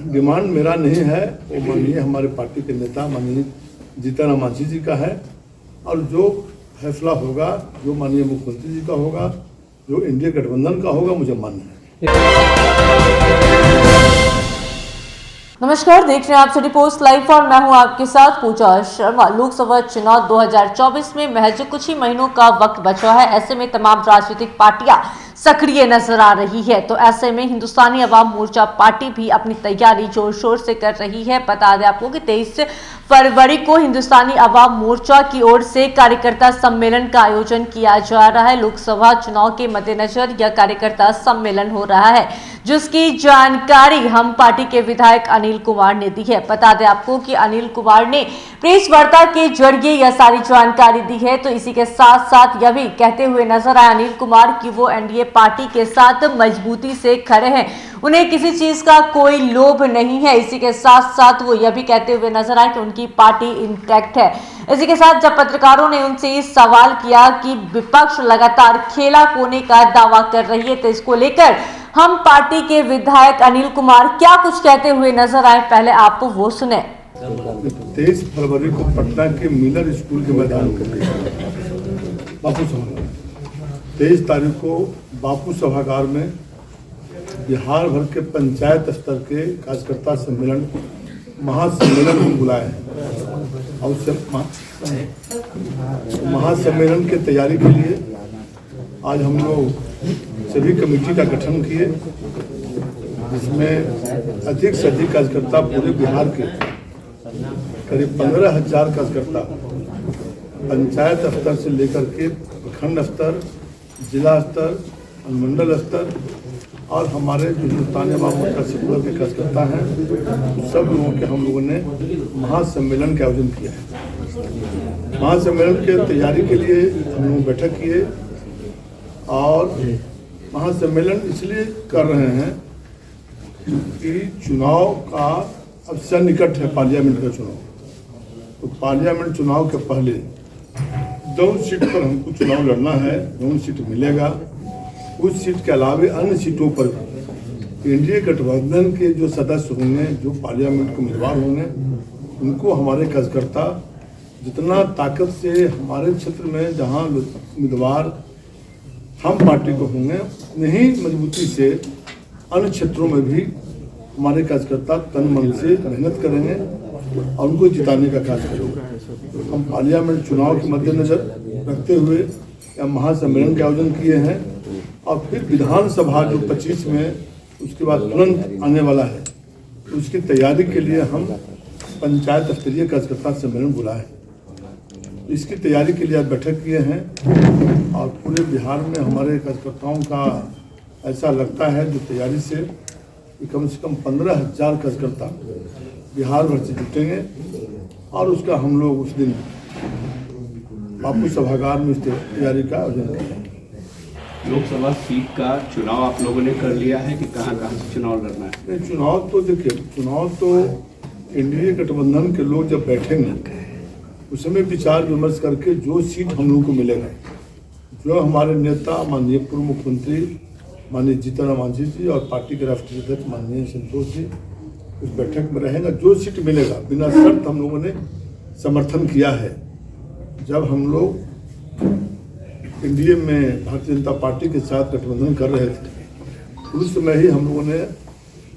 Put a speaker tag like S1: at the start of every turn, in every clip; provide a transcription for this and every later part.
S1: Demand मेरा नहीं है, वो माननीय हमारे पार्टी के नेता माननीय जीतन राम मांझी जी का है। और जो फैसला होगा, जो माननीय मुख्यमंत्री जी का होगा, जो इंडिया गठबंधन का होगा, मुझे मान्य है।
S2: नमस्कार, देख रहे हैं आप सिटी पोस्ट लाइव और मैं हूं आपके साथ पूजा शर्मा। लोकसभा चुनाव 2024 में महज कुछ ही महीनों का वक्त बचा है। ऐसे में तमाम राजनीतिक पार्टियां सक्रिय नजर आ रही है। तो ऐसे में हिंदुस्तानी अवाम मोर्चा पार्टी भी अपनी तैयारी जोर शोर से कर रही है। बता दें आपको कि 23 फरवरी को हिंदुस्तानी अवाम मोर्चा की ओर से कार्यकर्ता सम्मेलन का आयोजन किया जा रहा है। लोकसभा चुनाव के मद्देनजर यह कार्यकर्ता सम्मेलन हो रहा है, जिसकी जानकारी हम पार्टी के विधायक अनिल कुमार ने दी है। बता दें आपको कि अनिल कुमार ने प्रेस वार्ता के जरिए यह सारी जानकारी दी है। तो इसी के साथ साथ यह भी कहते हुए नजर आए अनिल कुमार कि वो एनडीए पार्टी के साथ मजबूती से खड़े हैं, उन्हें किसी चीज का कोई लोभ नहीं है। इसी के साथ साथ वो यह भी कहते हुए नजर आए कि उनकी पार्टी इंटैक्ट है। इसी के साथ जब पत्रकारों ने उनसे सवाल किया कि विपक्ष लगातार खेला कोने का दावा कर रही है, तो इसको लेकर हम पार्टी के विधायक अनिल कुमार क्या कुछ कहते हुए नजर आए, पहले आप वो सुने।
S1: 23 फरवरी को पटना के मिलर स्कूल के मैदान बापू सभागार, 23 तारीख को बापू सभागार में बिहार भर के पंचायत स्तर के कार्यकर्ता सम्मेलन महासम्मेलन हम बुलाए हैं। और महासम्मेलन की तैयारी के लिए आज हम लोग सभी कमेटी का गठन किए, जिसमें अधिक से अधिक कार्यकर्ता पूरे बिहार के करीब 15,000 कार्यकर्ता पंचायत स्तर से लेकर के प्रखंड स्तर, जिला स्तर, अनुमंडल स्तर और हमारे जो हिंदुस्तानी अवाम मोर्चा सेक्युलर के कार्यकर्ता हैं, सब लोगों के हम लोगों ने महासम्मेलन का आयोजन किया है। महासम्मेलन की तैयारी के लिए हम लोग बैठक किए और महासम्मेलन इसलिए कर रहे हैं कि चुनाव का अब सन्निकट है, पार्लियामेंट का चुनाव। तो पार्लियामेंट चुनाव के पहले 2 सीट पर हमको चुनाव लड़ना है, 2 सीट मिलेगा। उस सीट के अलावे अन्य सीटों पर एनडीए गठबंधन के जो सदस्य होंगे, जो पार्लियामेंट के उम्मीदवार होंगे, उनको हमारे कार्यकर्ता जितना ताकत से हमारे क्षेत्र में जहां उम्मीदवार हम पार्टी को होंगे, उतनी ही मजबूती से अन्य क्षेत्रों में भी हमारे कार्यकर्ता तन मन से मेहनत करेंगे और उनको जिताने का कार्य करेंगे। हम पार्लियामेंट चुनाव के मद्देनजर रखते हुए यह महासम्मेलन का आयोजन किए हैं और फिर विधानसभा जो 25 में उसके बाद तुरंत आने वाला है, तो उसकी तैयारी के लिए हम पंचायत स्तरीय कार्यकर्ता सम्मेलन बुलाए हैं। इसकी तैयारी के लिए आज बैठक किए हैं और पूरे बिहार में हमारे कार्यकर्ताओं का ऐसा लगता है जो तैयारी से कम 15,000 कार्यकर्ता बिहार भर से जुटेंगे और उसका हम लोग उस दिन बापू सभागार में इस तैयारी का आयोजन करेंगे।
S3: लोकसभा सीट का चुनाव आप लोगों ने कर लिया है कि कहाँ से चुनाव लड़ना है?
S1: नहीं, चुनाव तो देखिए, चुनाव तो एनडीए गठबंधन के लोग जब बैठेंगे उस समय विचार विमर्श करके जो सीट हम लोगों को मिलेगा, जो हमारे नेता माननीय पूर्व मुख्यमंत्री माननीय जीतन राम मांझी जी और पार्टी के राष्ट्रीय अध्यक्ष माननीय संतोष जी उस बैठक में रहेगा, जो सीट मिलेगा बिना शर्त हम लोगों ने समर्थन किया है। जब हम लोग एनडीए में भारतीय जनता पार्टी के साथ गठबंधन कर रहे थे, उस समय ही हम लोगों ने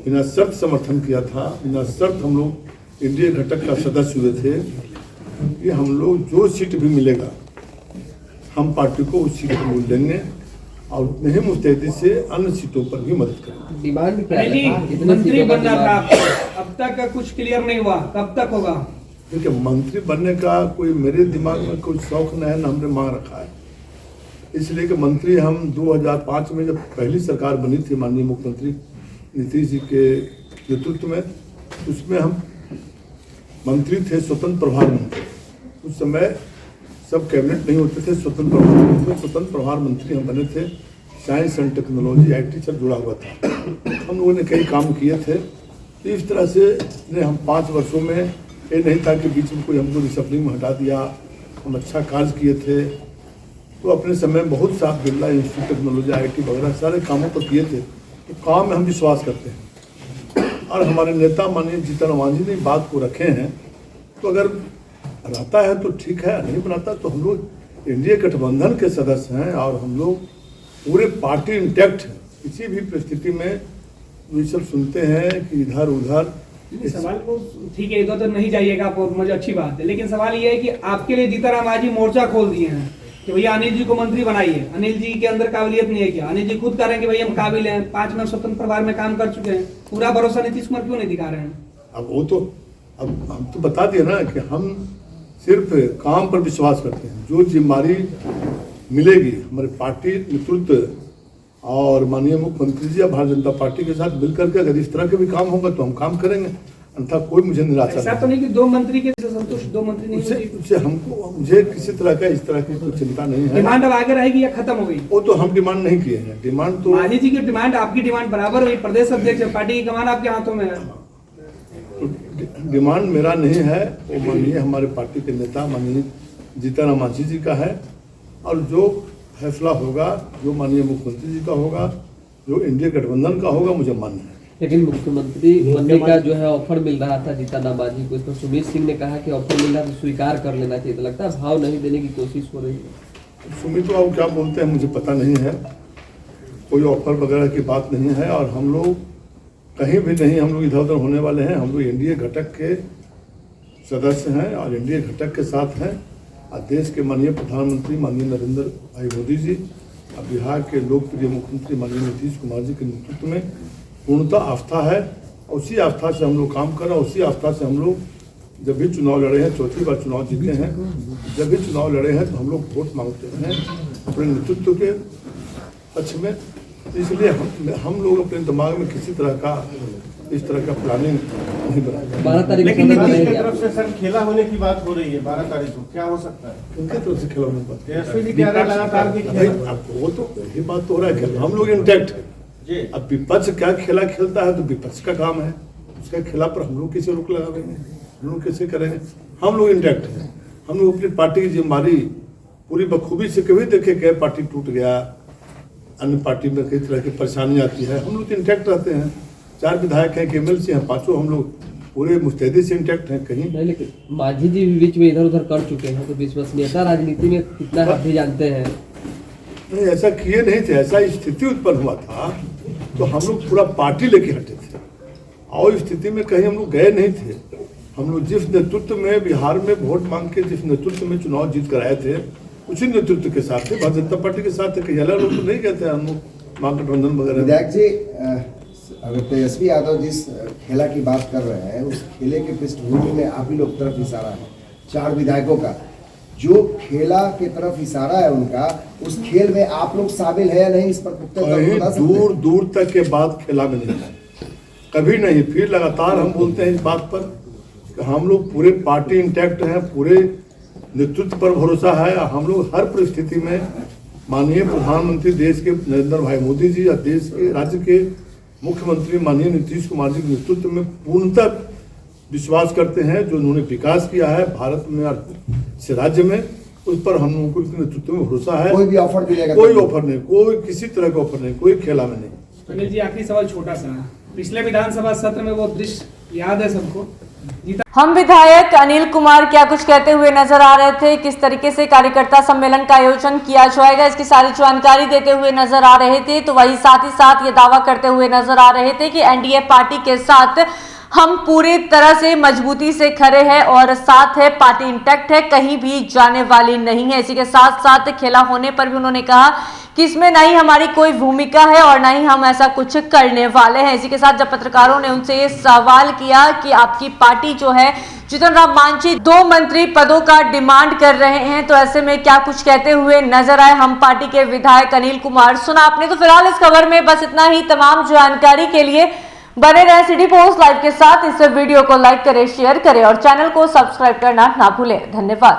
S1: बिना शर्त समर्थन किया था। बिना शर्त हम लोग एनडीए घटक का सदस्य हुए थे कि हम लोग जो सीट भी मिलेगा हम पार्टी को उस सीट को देंगे और उतने ही मुस्तैदी से अन्य सीटों पर भी मदद करेंगे।
S4: डिमांड मंत्री बनना था, अब तक कुछ क्लियर नहीं हुआ, कब तक होगा?
S1: देखिए, मंत्री बनने का कोई मेरे दिमाग में कोई शौक नहीं है, न हमने मांग रखा है। इसलिए कि मंत्री हम 2005 में जब पहली सरकार बनी थी माननीय मुख्यमंत्री नीतीश जी के नेतृत्व में, उसमें हम मंत्री थे स्वतंत्र प्रभार मंत्री। उस समय सब कैबिनेट नहीं होते थे, स्वतंत्र प्रभार मंत्री हम बने थे। साइंस एंड टेक्नोलॉजी IT से जुड़ा हुआ था। हम लोगों ने कई काम किए थे। तो इस तरह से हम 5 वर्षों में ये नहीं था कि बीच में कोई हमको डिसिप्लिन में हटा दिया। हम अच्छा कार्य किए थे। तो अपने समय में बहुत साथ बिरला इंस्टीट्यूट टेक्नोलॉजी IT वगैरह सारे कामों पर किए थे। तो काम में हम विश्वास करते हैं। और हमारे नेता माननीय जीतन राम मांझी ने बात को रखे हैं, तो अगर रहता है तो ठीक है, नहीं बनाता तो हम लोग इंडिया गठबंधन के सदस्य हैं और हम लोग पूरे पार्टी इंटैक्ट है। किसी भी परिस्थिति में ये सब सुनते हैं कि इधर उधर।
S4: सवाल को ठीक है, इधर तो नहीं जाइएगा आप, और मुझे अच्छी बात है, लेकिन सवाल ये है कि आपके लिए जीतन राम मांझी मोर्चा खोल दिए हैं कि भैया अनिल जी को मंत्री बनाइए। अनिल जी के अंदर काबिलियत नहीं है क्या? अनिल जी खुद कह रहे हैं कि भाई हम काबिल हैं, 5 में स्वतंत्र प्रभार में काम कर चुके हैं, पूरा भरोसा नीतीश कुमार क्यों नहीं दिखा रहे हैं?
S1: अब वो तो अब हम तो बता दिए ना कि हम सिर्फ काम पर विश्वास करते हैं। जो जिम्मेदारी मिलेगी हमारे पार्टी नेतृत्व और माननीय मुख्यमंत्री जी या भारतीय जनता पार्टी के साथ मिलकर के अगर इस तरह के भी काम होगा तो हम काम करेंगे, अन्यथा कोई मुझे निराशा
S4: ऐसा तो नहीं कि 2 मंत्री के संतुष्ट 2 मंत्री नहीं होंगे?
S1: उससे हमको मुझे किसी तरह का इस तरह की कोई चिंता नहीं है।
S4: डिमांड अब आगे रहेगी या खत्म हो गई?
S1: वो तो हम डिमांड नहीं किए हैं। डिमांड तो
S4: मांझी जी की डिमांड आपकी डिमांड बराबर हुई, प्रदेश अध्यक्ष है, पार्टी की कमान आपके हाथों में है।
S1: डिमांड मेरा नहीं है, वो माननीय हमारे पार्टी के नेता माननीय जीतन राम मांझी जी का है, और जो फैसला होगा, जो माननीय मुख्यमंत्री जी का होगा, जो इंडिया गठबंधन का होगा, मुझे मान्य है।
S5: लेकिन मुख्यमंत्री बनने का जो है ऑफर मिल रहा था जीतन राम मांझी को, इस पर सुमित सिंह ने कहा कि ऑफर मिल रहा तो स्वीकार कर लेना चाहिए। तो लगता है भाव नहीं देने की कोशिश हो रही है।
S1: सुमित बाबू क्या बोलते हैं मुझे पता नहीं है, कोई ऑफर वगैरह की बात नहीं है, और हम लोग कहीं भी नहीं, हम लोग इधर उधर होने वाले हैं। हम लोग एनडीए घटक के सदस्य हैं और एनडीए घटक के साथ हैं। और देश के माननीय प्रधानमंत्री माननीय नरेंद्र भाई मोदी जी और बिहार के लोकप्रिय मुख्यमंत्री माननीय नीतीश कुमार जी के नेतृत्व में पूर्णतः आस्था है। उसी आस्था से हम लोग काम कर रहे हैं। उसी आस्था से हम लोग जब भी चुनाव लड़े हैं, 4थी बार चुनाव जीते हैं, जब भी चुनाव लड़े हैं तो हम लोग वोट मांगते हैं अपने नेतृत्व के पक्ष में। इसलिए हम लोग अपने दिमाग में किसी तरह का इस तरह का प्लानिंग नहीं बनाते।
S5: 12 तारीख
S6: लेकिन नीतीश की तरफ से सर खेला होने की बात हो रही है 12 तारीख को, क्या हो सकता है?
S1: उनके तरफ से खेला होने की बात
S6: तेजस्वी जी कह रहे हैं लगातार की
S1: भाई, अब वो तो यही बात तो हो रहा है कि हम लोग इंटैक्ट है।
S6: जी।
S1: अब विपक्ष क्या खेला खेलता है तो विपक्ष का काम है, उसका खेला पर हम लोग कैसे रोक लगाएंगे, हम लोग कैसे करेंगे? हम लोग इंटैक्ट है। हम लोग अपनी पार्टी की जिम्मेदारी पूरी बखूबी से कभी देखे क्या पार्टी टूट गया, अन्य पार्टी में कई तरह की परेशानी आती है, हम लोग इंटैक्ट रहते हैं। 4 विधायक हैं, एमएलसी हैं, 5 हम लोग पूरे मुस्तैदी से इंटैक्ट हैं। कहीं
S5: नहीं, लेकिन मांझी जी भी बीच में इधर उधर कर चुके हैं, तो विश्वसनीयता राजनीति में कितना हद ही जानते हैं।
S1: नहीं, ऐसा किए नहीं थे। ऐसा स्थिति उत्पन्न हुआ था तो हम लोग पूरा पार्टी लेके हटे थे, और इस स्थिति में कहीं हम लोग गए नहीं थे। हम लोग जिस नेतृत्व में बिहार में वोट मांग के जिस नेतृत्व में चुनाव जीत कर आए थे, उसी नेतृत्व के साथ थे, भारतीय जनता पार्टी के साथ थे। कहीं अलग लोग तो नहीं कहते हम लोग महागठबंधन वगैरह।
S7: विधायक जी, अगर तेजस्वी यादव जिस खेला की बात कर रहे हैं, उस खेले के पृष्ठभूमि में आप ही लोग तरफ इशारा है 4 विधायकों का, जो खेला के तरफ इशारा है उनका, उस खेल में आप लोग शामिल है या नहीं, इस पर
S1: दूर दूर तक के बात खेला में नहीं है, कभी नहीं। फिर लगातार हम बोलते हैं इस बात पर कि हम लोग पूरे पार्टी इंटैक्ट हैं, पूरे नेतृत्व पर भरोसा है। हम लोग हर परिस्थिति में माननीय प्रधानमंत्री देश के नरेंद्र भाई मोदी जी और देश के राज्य के मुख्यमंत्री माननीय नीतीश कुमार जी के नेतृत्व में पूर्णतः विश्वास करते हैं। जो उन्होंने विकास किया है भारत में और इस राज्य में, उस पर हम लोगों को उनके नेतृत्व में भरोसा है।
S7: कोई भी ऑफर मिलेगा?
S1: कोई ऑफर नहीं, कोई किसी तरह का ऑफर नहीं, कोई खेला में नहीं।
S4: अनिल जी, आखिरी सवाल छोटा सा, पिछले विधानसभा सत्र में वो दृश्य याद है सबको,
S2: हम विधायक अनिल कुमार क्या कुछ कहते हुए नजर आ रहे थे, किस तरीके से कार्यकर्ता सम्मेलन का आयोजन किया जाएगा, इसकी सारी जानकारी देते हुए नजर आ रहे थे। तो वही साथ ही साथ ये दावा करते हुए नजर आ रहे थे कि एनडीए पार्टी के साथ हम पूरी तरह से मजबूती से खड़े हैं और साथ है, पार्टी इंटैक्ट है, कहीं भी जाने वाली नहीं है। इसी के साथ साथ खेला होने पर भी उन्होंने कहा कि इसमें ना ही हमारी कोई भूमिका है और ना ही हम ऐसा कुछ करने वाले हैं। इसी के साथ जब पत्रकारों ने उनसे ये सवाल किया कि आपकी पार्टी जो है जीतन राम मांझी 2 मंत्री पदों का डिमांड कर रहे हैं, तो ऐसे में क्या कुछ कहते हुए नजर आए हम पार्टी के विधायक अनिल कुमार, सुना आपने। तो फिलहाल इस खबर में बस इतना ही। तमाम जानकारी के लिए बने रहे सिटी पोस्ट लाइव के साथ। इस वीडियो को लाइक करें, शेयर करें और चैनल को सब्सक्राइब करना ना भूलें। धन्यवाद।